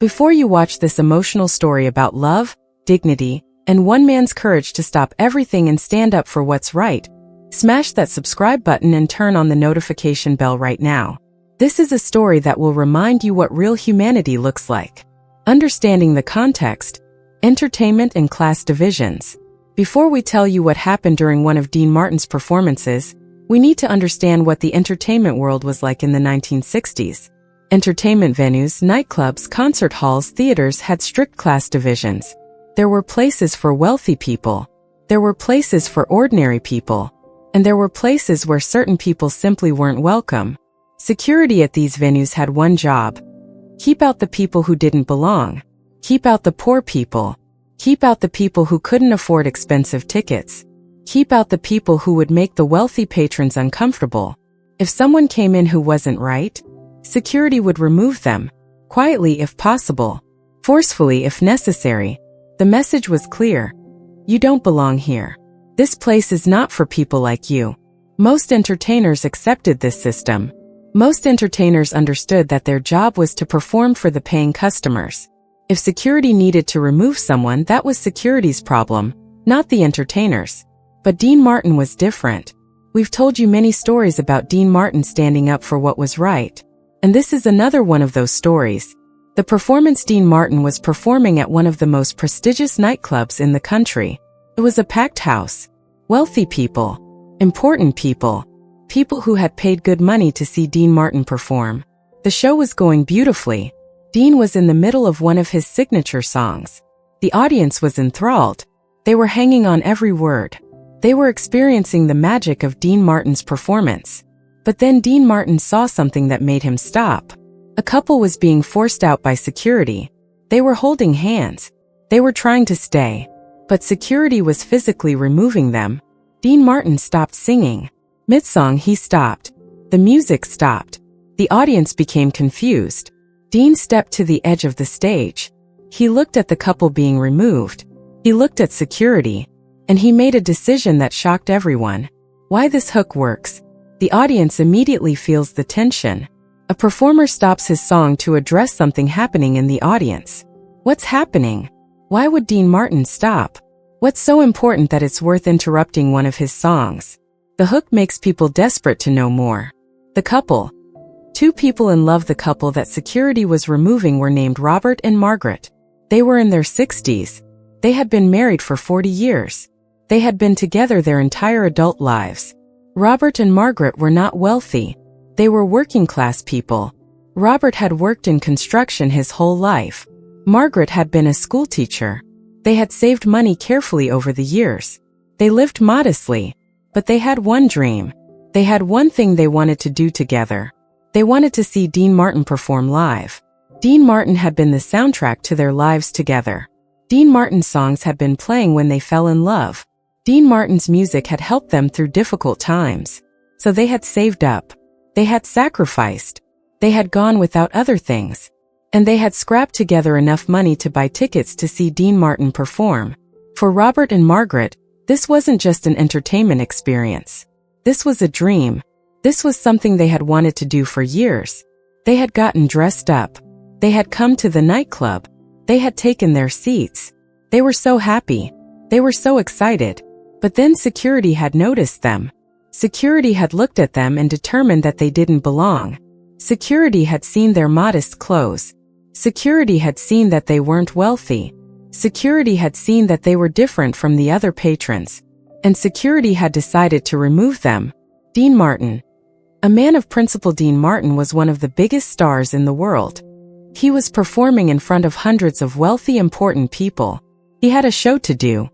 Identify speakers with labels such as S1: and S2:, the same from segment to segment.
S1: Before you watch this emotional story about love, dignity, and one man's courage to stop everything and stand up for what's right, smash that subscribe button and turn on the notification bell right now. This is a story that will remind you what real humanity looks like. Understanding the context, entertainment and class divisions. Before we tell you what happened during one of Dean Martin's performances, we need to understand what the entertainment world was like in the 1960s. Entertainment venues, nightclubs, concert halls, theaters had strict class divisions. There were places for wealthy people. There were places for ordinary people. And there were places where certain people simply weren't welcome. Security at these venues had one job: keep out the people who didn't belong. Keep out the poor people. Keep out the people who couldn't afford expensive tickets. Keep out the people who would make the wealthy patrons uncomfortable. If someone came in who wasn't right, security would remove them, quietly if possible, forcefully if necessary. The message was clear: you don't belong here. This place is not for people like you. Most entertainers accepted this system. Most entertainers understood that their job was to perform for the paying customers. If security needed to remove someone, that was security's problem, not the entertainers. But Dean Martin was different. We've told you many stories about Dean Martin standing up for what was right. And this is another one of those stories. The performance Dean Martin was performing at one of the most prestigious nightclubs in the country. It was a packed house. Wealthy people. Important people. People who had paid good money to see Dean Martin perform. The show was going beautifully. Dean was in the middle of one of his signature songs. The audience was enthralled. They were hanging on every word. They were experiencing the magic of Dean Martin's performance. But then Dean Martin saw something that made him stop. A couple was being forced out by security. They were holding hands. They were trying to stay. But security was physically removing them. Dean Martin stopped singing. Mid-song he stopped. The music stopped. The audience became confused. Dean stepped to the edge of the stage. He looked at the couple being removed. He looked at security. And he made a decision that shocked everyone. Why this hook works. The audience immediately feels the tension. A performer stops his song to address something happening in the audience. What's happening? Why would Dean Martin stop? What's so important that it's worth interrupting one of his songs? The hook makes people desperate to know more. The couple. Two people in love. The couple that security was removing were named Robert and Margaret. They were in their 60s. They had been married for 40 years. They had been together their entire adult lives. Robert and Margaret were not wealthy. They were working-class people. Robert had worked in construction his whole life. Margaret had been a schoolteacher. They had saved money carefully over the years. They lived modestly. But they had one dream. They had one thing they wanted to do together. They wanted to see Dean Martin perform live. Dean Martin had been the soundtrack to their lives together. Dean Martin's songs had been playing when they fell in love. Dean Martin's music had helped them through difficult times. So they had saved up. They had sacrificed. They had gone without other things. And they had scrapped together enough money to buy tickets to see Dean Martin perform. For Robert and Margaret, this wasn't just an entertainment experience. This was a dream. This was something they had wanted to do for years. They had gotten dressed up. They had come to the nightclub. They had taken their seats. They were so happy. They were so excited. But then security had noticed them. Security had looked at them and determined that they didn't belong. Security had seen their modest clothes. Security had seen that they weren't wealthy. Security had seen that they were different from the other patrons. And security had decided to remove them. Dean Martin. A man of principle. Dean Martin was one of the biggest stars in the world. He was performing in front of hundreds of wealthy, important people. He had a show to do.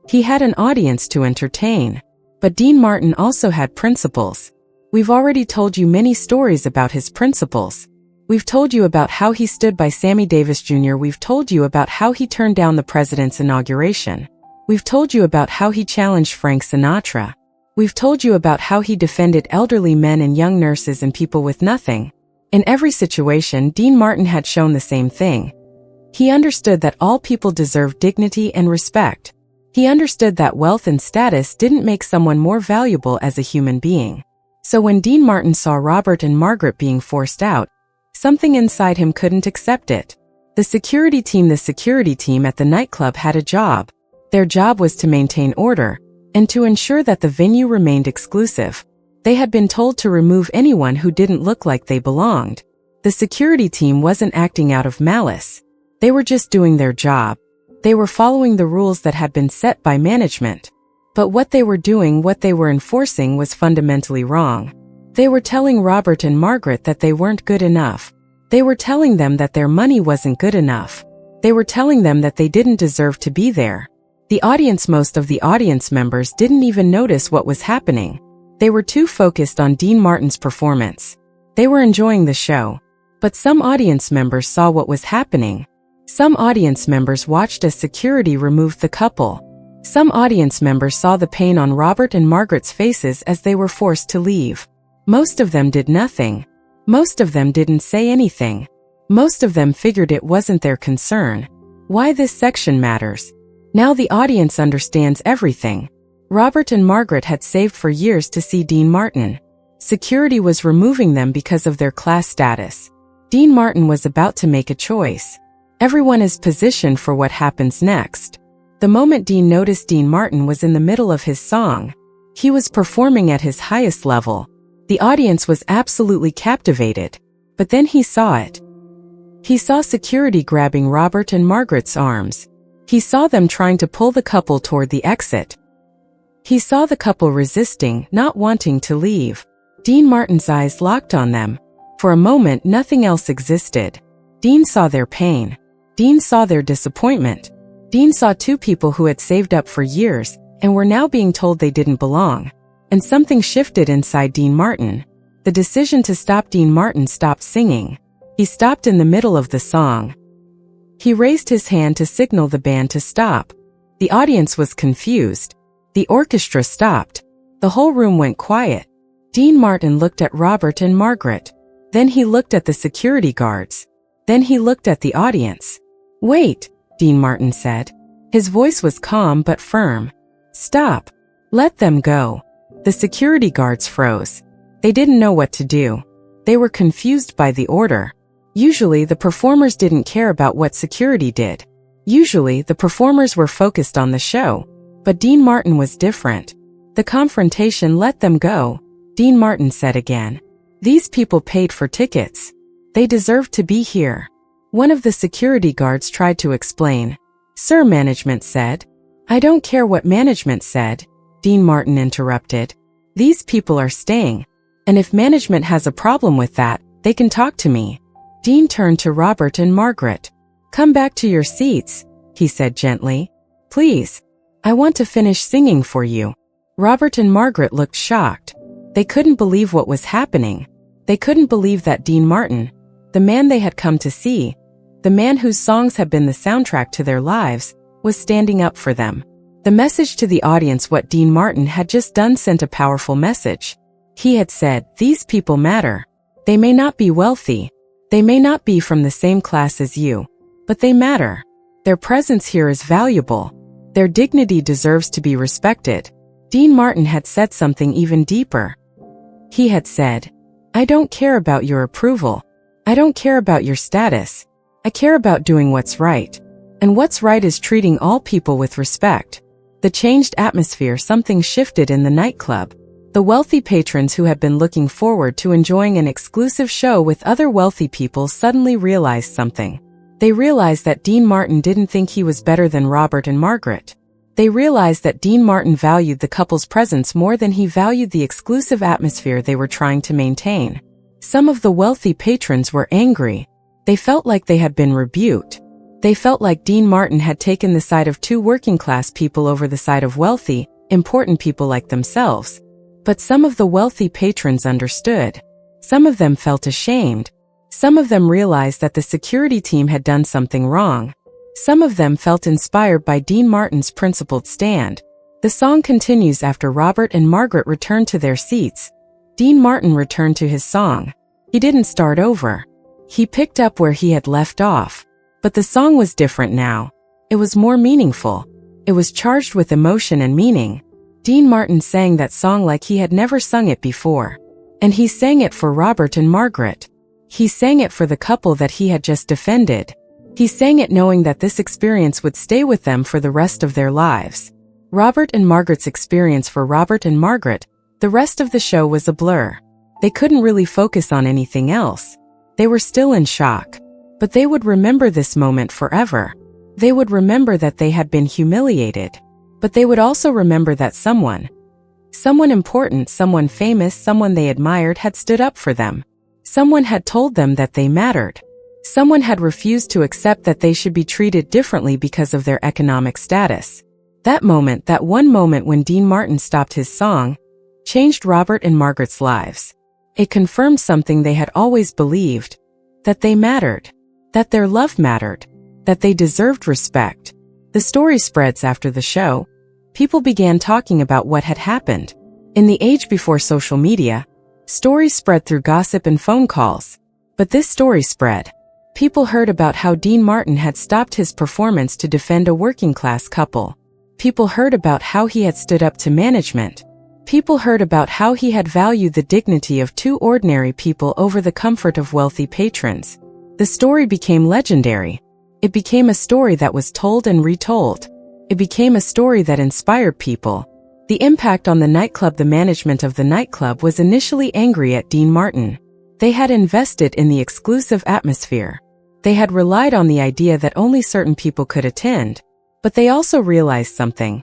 S1: He had an audience to entertain. But Dean Martin also had principles. We've already told you many stories about his principles. We've told you about how he stood by Sammy Davis Jr. We've told you about how he turned down the president's inauguration. We've told you about how he challenged Frank Sinatra. We've told you about how he defended elderly men and young nurses and people with nothing. In every situation, Dean Martin had shown the same thing. He understood that all people deserve dignity and respect. He understood that wealth and status didn't make someone more valuable as a human being. So when Dean Martin saw Robert and Margaret being forced out, something inside him couldn't accept it. The security team at the nightclub had a job. Their job was to maintain order and to ensure that the venue remained exclusive. They had been told to remove anyone who didn't look like they belonged. The security team wasn't acting out of malice. They were just doing their job. They were following the rules that had been set by management. But what they were doing, what they were enforcing, was fundamentally wrong. They were telling Robert and Margaret that they weren't good enough. They were telling them that their money wasn't good enough. They were telling them that they didn't deserve to be there. Most of the audience members didn't even notice what was happening. They were too focused on Dean Martin's performance. They were enjoying the show. But some audience members saw what was happening. Some audience members watched as security removed the couple. Some audience members saw the pain on Robert and Margaret's faces as they were forced to leave. Most of them did nothing. Most of them didn't say anything. Most of them figured it wasn't their concern. Why this section matters. Now the audience understands everything. Robert and Margaret had saved for years to see Dean Martin. Security was removing them because of their class status. Dean Martin was about to make a choice. Everyone is positioned for what happens next. The moment Dean noticed Dean Martin was in the middle of his song. He was performing at his highest level. The audience was absolutely captivated. But then he saw it. He saw security grabbing Robert and Margaret's arms. He saw them trying to pull the couple toward the exit. He saw the couple resisting, not wanting to leave. Dean Martin's eyes locked on them. For a moment, nothing else existed. Dean saw their pain. Dean saw their disappointment. Dean saw two people who had saved up for years and were now being told they didn't belong. And something shifted inside Dean Martin. The decision to stop Dean Martin stopped singing. He stopped in the middle of the song. He raised his hand to signal the band to stop. The audience was confused. The orchestra stopped. The whole room went quiet. Dean Martin looked at Robert and Margaret. Then he looked at the security guards. Then he looked at the audience. "Wait," Dean Martin said. His voice was calm but firm. "Stop. Let them go." The security guards froze. They didn't know what to do. They were confused by the order. Usually, the performers didn't care about what security did. Usually, the performers were focused on the show. But Dean Martin was different. "The confrontation, let them go," Dean Martin said again. "These people paid for tickets. They deserve to be here." One of the security guards tried to explain. "Sir," management said. "I don't care what management said," Dean Martin interrupted. "These people are staying. And if management has a problem with that, they can talk to me." Dean turned to Robert and Margaret. "Come back to your seats," he said gently. "Please. I want to finish singing for you." Robert and Margaret looked shocked. They couldn't believe what was happening. They couldn't believe that Dean Martin, the man they had come to see, the man whose songs had been the soundtrack to their lives, was standing up for them. The message to the audience, what Dean Martin had just done, sent a powerful message. He had said, "These people matter. They may not be wealthy. They may not be from the same class as you. But they matter. Their presence here is valuable. Their dignity deserves to be respected." Dean Martin had said something even deeper. He had said, "I don't care about your approval. I don't care about your status. I care about doing what's right. And what's right is treating all people with respect." The changed atmosphere, something shifted in the nightclub. The wealthy patrons who had been looking forward to enjoying an exclusive show with other wealthy people suddenly realized something. They realized that Dean Martin didn't think he was better than Robert and Margaret. They realized that Dean Martin valued the couple's presence more than he valued the exclusive atmosphere they were trying to maintain. Some of the wealthy patrons were angry. They felt like they had been rebuked. They felt like Dean Martin had taken the side of two working-class people over the side of wealthy, important people like themselves. But some of the wealthy patrons understood. Some of them felt ashamed. Some of them realized that the security team had done something wrong. Some of them felt inspired by Dean Martin's principled stand. The song continues after Robert and Margaret returned to their seats. Dean Martin returned to his song. He didn't start over. He picked up where he had left off. But the song was different now. It was more meaningful. It was charged with emotion and meaning. Dean Martin sang that song like he had never sung it before. And he sang it for Robert and Margaret. He sang it for the couple that he had just defended. He sang it knowing that this experience would stay with them for the rest of their lives. Robert and Margaret's experience. For Robert and Margaret, the rest of the show was a blur. They couldn't really focus on anything else. They were still in shock. But they would remember this moment forever. They would remember that they had been humiliated. But they would also remember that someone important, someone famous, someone they admired had stood up for them. Someone had told them that they mattered. Someone had refused to accept that they should be treated differently because of their economic status. That moment, that one moment when Dean Martin stopped his song, changed Robert and Margaret's lives. It confirmed something they had always believed, that they mattered, that their love mattered, that they deserved respect. The story spreads after the show. People began talking about what had happened. In the age before social media, stories spread through gossip and phone calls. But this story spread. People heard about how Dean Martin had stopped his performance to defend a working-class couple. People heard about how he had stood up to management. People heard about how he had valued the dignity of two ordinary people over the comfort of wealthy patrons. The story became legendary. It became a story that was told and retold. It became a story that inspired people. The impact on the nightclub. The management of the nightclub was initially angry at Dean Martin. They had invested in the exclusive atmosphere. They had relied on the idea that only certain people could attend. But they also realized something.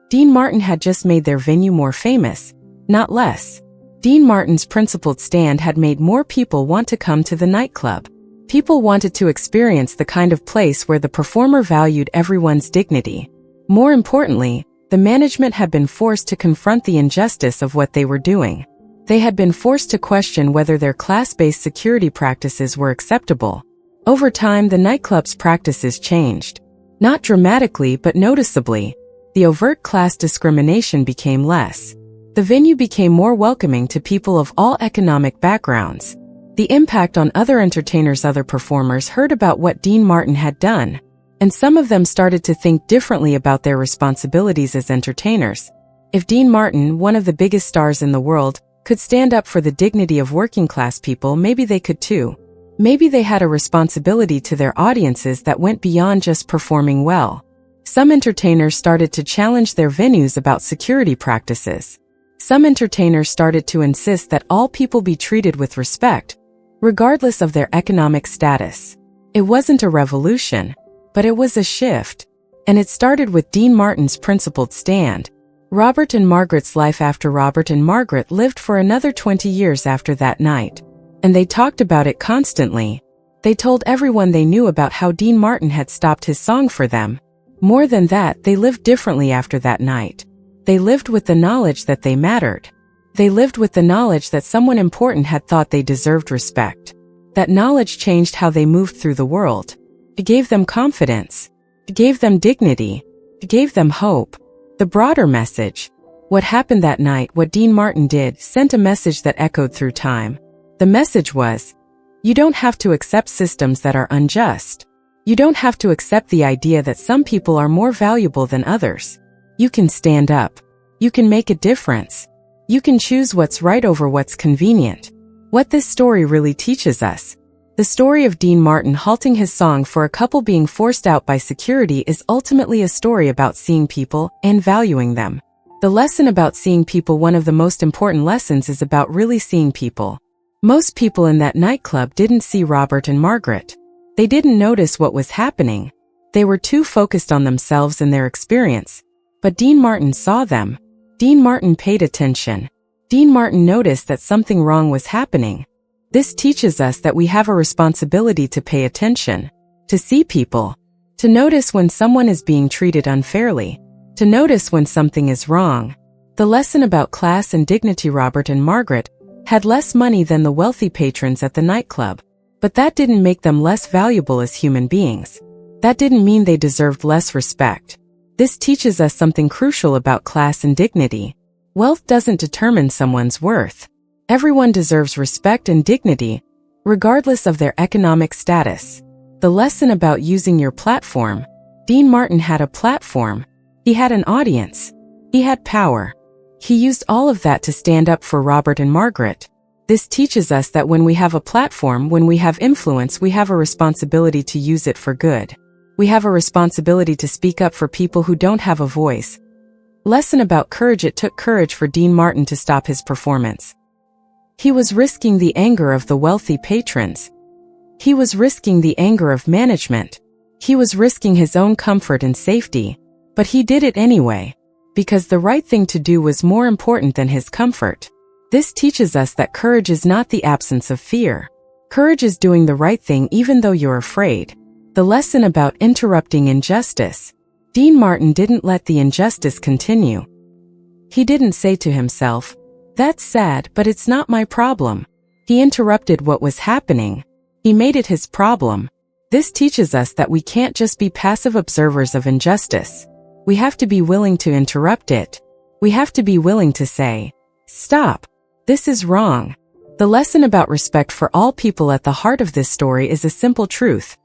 S1: Dean Martin had just made their venue more famous, not less. Dean Martin's principled stand had made more people want to come to the nightclub. People wanted to experience the kind of place where the performer valued everyone's dignity. More importantly, the management had been forced to confront the injustice of what they were doing. They had been forced to question whether their class-based security practices were acceptable. Over time, the nightclub's practices changed. Not dramatically, but noticeably. The overt class discrimination became less. The venue became more welcoming to people of all economic backgrounds. The impact on other entertainers. Other performers heard about what Dean Martin had done, and some of them started to think differently about their responsibilities as entertainers. If Dean Martin, one of the biggest stars in the world, could stand up for the dignity of working-class people, maybe they could too. Maybe they had a responsibility to their audiences that went beyond just performing well. Some entertainers started to challenge their venues about security practices. Some entertainers started to insist that all people be treated with respect, regardless of their economic status. It wasn't a revolution, but it was a shift. And it started with Dean Martin's principled stand. Robert and Margaret's life. After Robert and Margaret lived for another 20 years after that night. And they talked about it constantly. They told everyone they knew about how Dean Martin had stopped his song for them. More than that, they lived differently after that night. They lived with the knowledge that they mattered. They lived with the knowledge that someone important had thought they deserved respect. That knowledge changed how they moved through the world. It gave them confidence. It gave them dignity. It gave them hope. The broader message. What happened that night, what Dean Martin did, sent a message that echoed through time. The message was, you don't have to accept systems that are unjust. You don't have to accept the idea that some people are more valuable than others. You can stand up. You can make a difference. You can choose what's right over what's convenient. What this story really teaches us. The story of Dean Martin halting his song for a couple being forced out by security is ultimately a story about seeing people and valuing them. The lesson about seeing people. One of the most important lessons is about really seeing people. Most people in that nightclub didn't see Robert and Margaret. They didn't notice what was happening. They were too focused on themselves and their experience. But Dean Martin saw them. Dean Martin paid attention. Dean Martin noticed that something wrong was happening. This teaches us that we have a responsibility to pay attention, to see people, to notice when someone is being treated unfairly, to notice when something is wrong. The lesson about class and dignity. Robert and Margaret had less money than the wealthy patrons at the nightclub, but that didn't make them less valuable as human beings. That didn't mean they deserved less respect. This teaches us something crucial about class and dignity. Wealth doesn't determine someone's worth. Everyone deserves respect and dignity, regardless of their economic status. The lesson about using your platform. Dean Martin had a platform. He had an audience. He had power. He used all of that to stand up for Robert and Margaret. This teaches us that when we have a platform, when we have influence, we have a responsibility to use it for good. We have a responsibility to speak up for people who don't have a voice. Lesson about courage. It took courage for Dean Martin to stop his performance. He was risking the anger of the wealthy patrons. He was risking the anger of management. He was risking his own comfort and safety. But he did it anyway, because the right thing to do was more important than his comfort. This teaches us that courage is not the absence of fear. Courage is doing the right thing even though you're afraid. The lesson about interrupting injustice. Dean Martin didn't let the injustice continue. He didn't say to himself, "That's sad, but it's not my problem." He interrupted what was happening. He made it his problem. This teaches us that we can't just be passive observers of injustice. We have to be willing to interrupt it. We have to be willing to say, "Stop. This is wrong." The lesson about respect for all people at the heart of this story is a simple truth.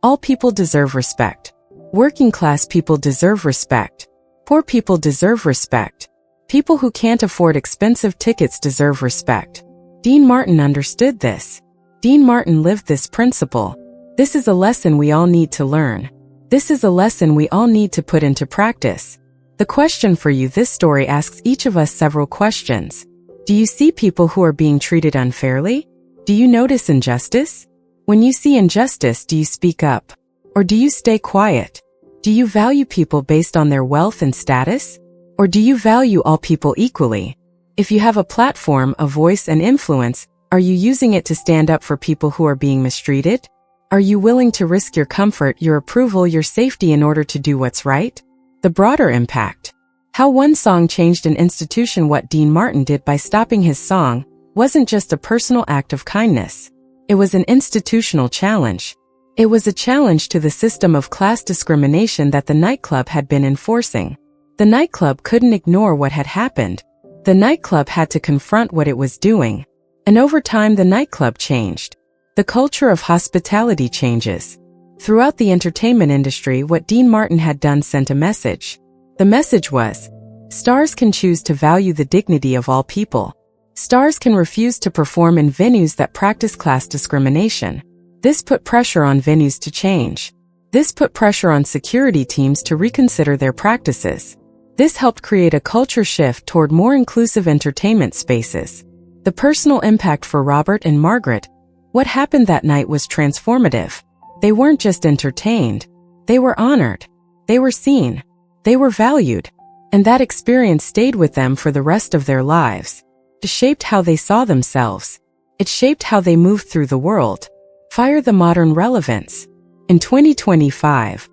S1: All people deserve respect. Working class people deserve respect. Poor people deserve respect. People who can't afford expensive tickets deserve respect. Dean Martin understood this. Dean Martin lived this principle. This is a lesson we all need to learn. This is a lesson we all need to put into practice. The question for you: this story asks each of us several questions. Do you see people who are being treated unfairly? Do you notice injustice? When you see injustice, do you speak up? Or do you stay quiet? Do you value people based on their wealth and status? Or do you value all people equally? If you have a platform, a voice, and influence, are you using it to stand up for people who are being mistreated? Are you willing to risk your comfort, your approval, your safety in order to do what's right? The broader impact. How one song changed an institution. What Dean Martin did by stopping his song wasn't just a personal act of kindness. It was an institutional challenge. It was a challenge to the system of class discrimination that the nightclub had been enforcing. The nightclub couldn't ignore what had happened. The nightclub had to confront what it was doing. And over time, the nightclub changed. The culture of hospitality changes. Throughout the entertainment industry, what Dean Martin had done sent a message. The message was, stars can choose to value the dignity of all people. Stars can refuse to perform in venues that practice class discrimination. This put pressure on venues to change. This put pressure on security teams to reconsider their practices. This helped create a culture shift toward more inclusive entertainment spaces. The personal impact for Robert and Margaret. What happened that night was transformative. They weren't just entertained. They were honored. They were seen. They were valued. And that experience stayed with them for the rest of their lives. It shaped how they saw themselves. It shaped how they moved through the world. Fire the modern relevance. In 2025,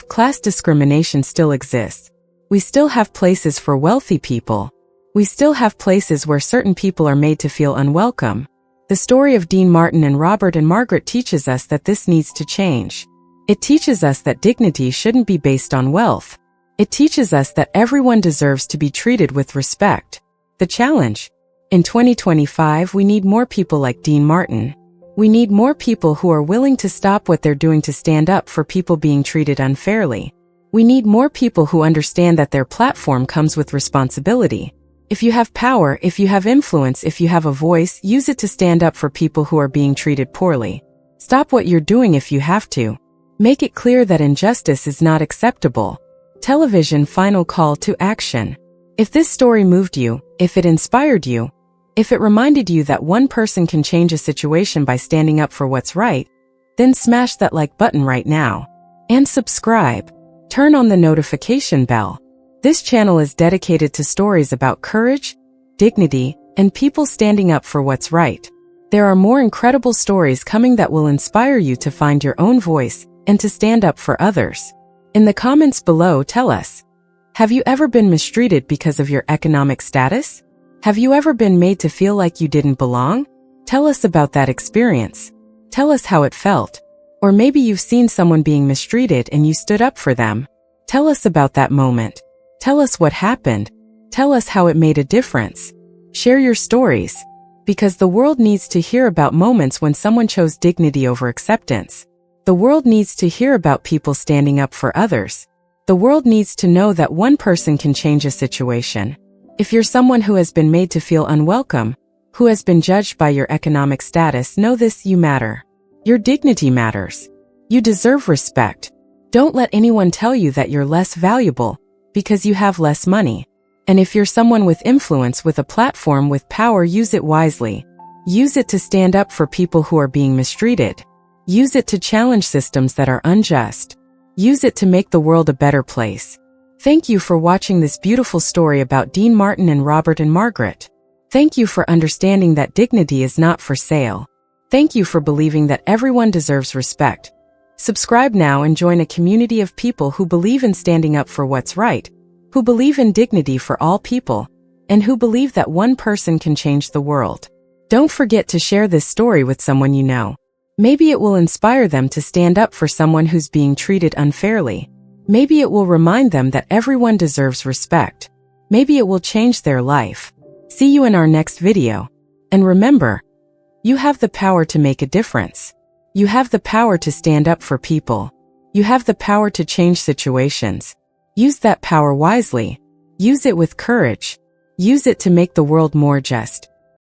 S1: class discrimination still exists. We still have places for wealthy people. We still have places where certain people are made to feel unwelcome. The story of Dean Martin and Robert and Margaret teaches us that this needs to change. It teaches us that dignity shouldn't be based on wealth. It teaches us that everyone deserves to be treated with respect. The challenge. In 2025, we need more people like Dean Martin. We need more people who are willing to stop what they're doing to stand up for people being treated unfairly. We need more people who understand that their platform comes with responsibility. If you have power, if you have influence, if you have a voice, use it to stand up for people who are being treated poorly. Stop what you're doing if you have to. Make it clear that injustice is not acceptable. Television final call to action. If this story moved you, if it inspired you, if it reminded you that one person can change a situation by standing up for what's right, then smash that like button right now. And subscribe. Turn on the notification bell. This channel is dedicated to stories about courage, dignity, and people standing up for what's right. There are more incredible stories coming that will inspire you to find your own voice and to stand up for others. In the comments below, tell us, have you ever been mistreated because of your economic status? Have you ever been made to feel like you didn't belong? Tell us about that experience. Tell us how it felt. Or maybe you've seen someone being mistreated and you stood up for them. Tell us about that moment. Tell us what happened. Tell us how it made a difference. Share your stories. Because the world needs to hear about moments when someone chose dignity over acceptance. The world needs to hear about people standing up for others. The world needs to know that one person can change a situation. If you're someone who has been made to feel unwelcome, who has been judged by your economic status, know this: you matter. Your dignity matters. You deserve respect. Don't let anyone tell you that you're less valuable because you have less money. And if you're someone with influence, with a platform, with power, use it wisely. Use it to stand up for people who are being mistreated. Use it to challenge systems that are unjust. Use it to make the world a better place. Thank you for watching this beautiful story about Dean Martin and Robert and Margaret. Thank you for understanding that dignity is not for sale. Thank you for believing that everyone deserves respect. Subscribe now and join a community of people who believe in standing up for what's right, who believe in dignity for all people, and who believe that one person can change the world. Don't forget to share this story with someone you know. Maybe it will inspire them to stand up for someone who's being treated unfairly. Maybe it will remind them that everyone deserves respect. Maybe it will change their life. See you in our next video. And remember, you have the power to make a difference. You have the power to stand up for people. You have the power to change situations. Use that power wisely. Use it with courage. Use it to make the world more just.